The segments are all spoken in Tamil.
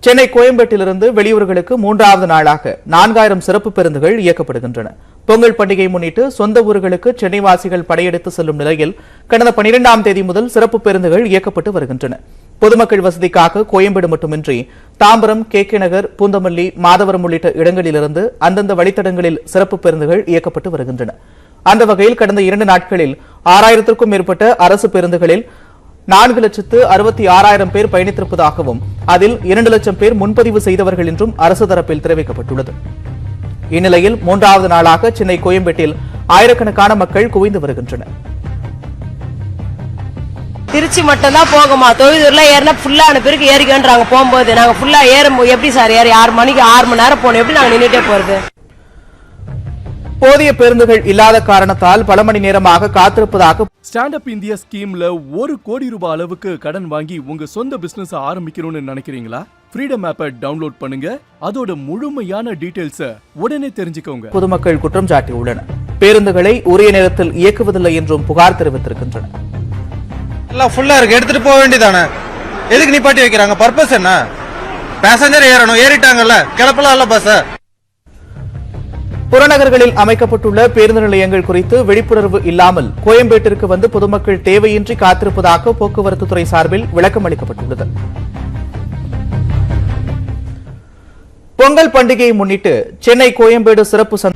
சென்னை கோயம்பேட்டிலிருந்து வெளியூர்களுக்கு மூன்றாவது நாளாக 4000 சிறப்பு பேருந்துகள் இயக்கப்படுகின்றன. பொங்கல் பண்டிகை முன்னிட்டு சொந்த ஊர்களுக்கு சென்னை வாசிகள் படையெடுத்து செல்லும் நிலையில் கடந்த 12ஆம் தேதி முதல் சிறப்பு பேருந்துகள் இயக்கப்பட்டு வருகின்றன. பொதுமக்கள் வசதிக்காக கோயம்பேடு மட்டுமின்றி தாம்பரம், கே.கே. நகர், பூந்தமல்லி, மாதவரம் உள்ளிட்ட இடங்களிலிருந்து அந்தந்த வழித்தடங்களில் சிறப்பு பேருந்துகள் இயக்கப்பட்டு வருகின்றன. அந்த வகையில் கடந்த 2 நாட்களில் 6000க்கும் மேற்பட்ட அரசு பேருந்துகளில் 4,66,000 பேர் பயணித்திருப்பதாகவும் அதில் 2 லட்சம் பேர் முன்பதிவு செய்தவர்கள் என்றும் அரசு தரப்பில் தெரிவிக்கப்பட்டுள்ளது. இந்நிலையில் 3வது நாளாக சென்னை கோயம்பேட்டில் ஆயிரக்கணக்கான மக்கள் குவிந்து வருகின்றனர். திருச்சி மட்டும் தான் போகுமா, தொழிலூர்ல ஏறினா ஃபுல்லான பேருக்கு ஏறிக்கன்றாங்க. போகும்போது நாங்க ஃபுல்லா ஏறும் எப்படி சார் ஏறி 6 மணிக்கு 6 மணி நேரம் போனோம், எப்படி நாங்க நின்றுட்டே போறது? போதிய பேருந்துகள் இல்லாத காரணத்தால் பல மணி நேரமாக காத்திருப்பதாக ஸ்டாண்ட் அப் இந்தியா ஸ்கீம்ல 1 கோடி ரூபாய் அளவுக்கு கடன் வாங்கி உங்க சொந்த பிசினஸ் ஆரம்பிக்கணும்னு நினைக்கிறீங்களா? ஃப்ரீடம் ஆப்பை டவுன்லோட் பண்ணுங்க. அதோட முழுமையான டீடைல்ஸ் உடனே தெரிஞ்சுக்கோங்க. பொதுமக்கள் குற்றம் சாட்டியுள்ளனர். பேருந்துகளை உரிய நேரத்தில் இயக்குவதில்லை என்றும் புகார் தெரிவித்திருக்கின்றனர். எல்லாம் ஃபுல்லா இருக்கு, எடுத்துட்டு போக வேண்டியதானே? எதுக்கு நிப்பாட்டி வைக்கிறாங்க? பர்பஸ் என்ன? பேசஞ்சர் ஏறணும், ஏறிட்டாங்கல்ல, கிளப்பலாம் இல்ல பஸ். புறநகர்களில் அமைக்கப்பட்டுள்ள பேருந்து நிலையங்கள் குறித்து விழிப்புணர்வு இல்லாமல் கோயம்பேட்டிற்கு வந்து பொதுமக்கள் தேவையின்றி காத்திருப்பதாக போக்குவரத்து துறை சார்பில் விளக்கம் அளிக்கப்பட்டுள்ளது. பொங்கல் பண்டிகையை முன்னிட்டு சென்னை கோயம்பேடு சிறப்பு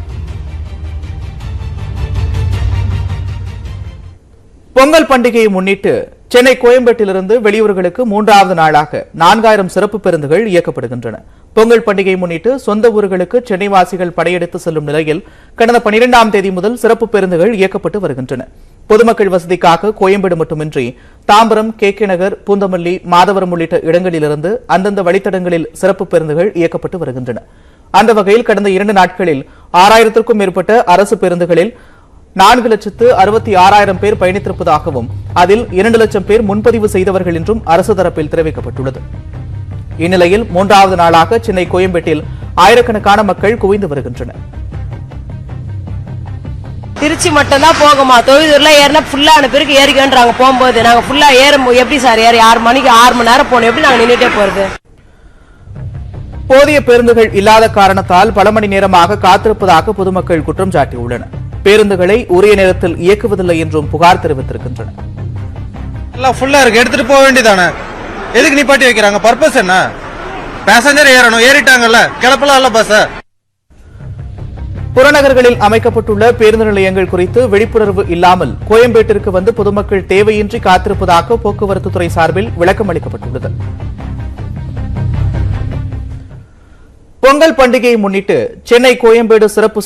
பொங்கல் பண்டிகையை முன்னிட்டு சென்னை கோயம்பேட்டிலிருந்து வெளியூர்களுக்கு 3வது நாளாக 4000 சிறப்பு பேருந்துகள் இயக்கப்படுகின்றன. பொங்கல் பண்டிகை முன்னிட்டு சொந்த ஊர்களுக்கு சென்னை வாசிகள் படையெடுத்து செல்லும் நிலையில் கடந்த 12ஆம் தேதி முதல் சிறப்பு பேருந்துகள் இயக்கப்பட்டு வருகின்றன. பொதுமக்கள் வசதிக்காக கோயம்பேடு மட்டுமின்றி தாம்பரம், கே.கே. நகர், பூந்தமல்லி, மாதவரம் உள்ளிட்ட இடங்களிலிருந்து அந்தந்த வழித்தடங்களில் சிறப்பு பேருந்துகள் இயக்கப்பட்டு வருகின்றன. அந்த வகையில் கடந்த 2 நாட்களில் 6000க்கும் மேற்பட்ட அரசு பேருந்துகளில் 4,66,000 பேர் பயணித்திருப்பதாகவும் அதில் 2 லட்சம் பேர் முன்பதிவு செய்தவர்கள் என்றும் அரசு தரப்பில் தெரிவிக்கப்பட்டுள்ளது. இந்நிலையில் 3வது நாளாக சென்னை கோயம்பேட்டில் ஆயிரக்கணக்கான மக்கள் குவிந்து வருகின்றனர். திருச்சி மட்டும் தான் போகுமா, தொழிலூர்ல ஏறினா ஃபுல்லான பேருக்கு ஏறிக்கன்றாங்க. போகும்போது நாங்க ஃபுல்லா ஏறும் எப்படி சார் ஏறி 6 மணிக்கு 6 மணி நேரம் போனோம், எப்படி நாங்க நின்றுட்டே போறது? போதிய பேருந்துகள் இல்லாத காரணத்தால் பல மணி நேரமாக காத்திருப்பதாக பொதுமக்கள் குற்றம் சாட்டியுள்ளனர். பேருந்துகளை உரிய நேரத்தில் இயக்குவதில்லை என்றும் புகார் தெரிவித்திருக்கின்றனர். எல்லாம் ஃபுல்லா இருக்கு, எடுத்துட்டு போக வேண்டியதானே? எதுக்கு நிப்பாட்டி வைக்கிறாங்க? பர்பஸ் என்ன? பேசஞ்சர் ஏறணும், ஏறிட்டாங்கல்ல, கிளப்பலாம் இல்ல பஸ். புறநகர்களில் அமைக்கப்பட்டுள்ள பேருந்து நிலையங்கள் குறித்து விழிப்புணர்வு இல்லாமல் கோயம்பேட்டிற்கு வந்து பொதுமக்கள் தேவையின்றி காத்திருப்பதாக போக்குவரத்து துறை சார்பில் விளக்கம் அளிக்கப்பட்டுள்ளது. பொங்கல் பண்டிகையை முன்னிட்டு சென்னை கோயம்பேடு சிறப்பு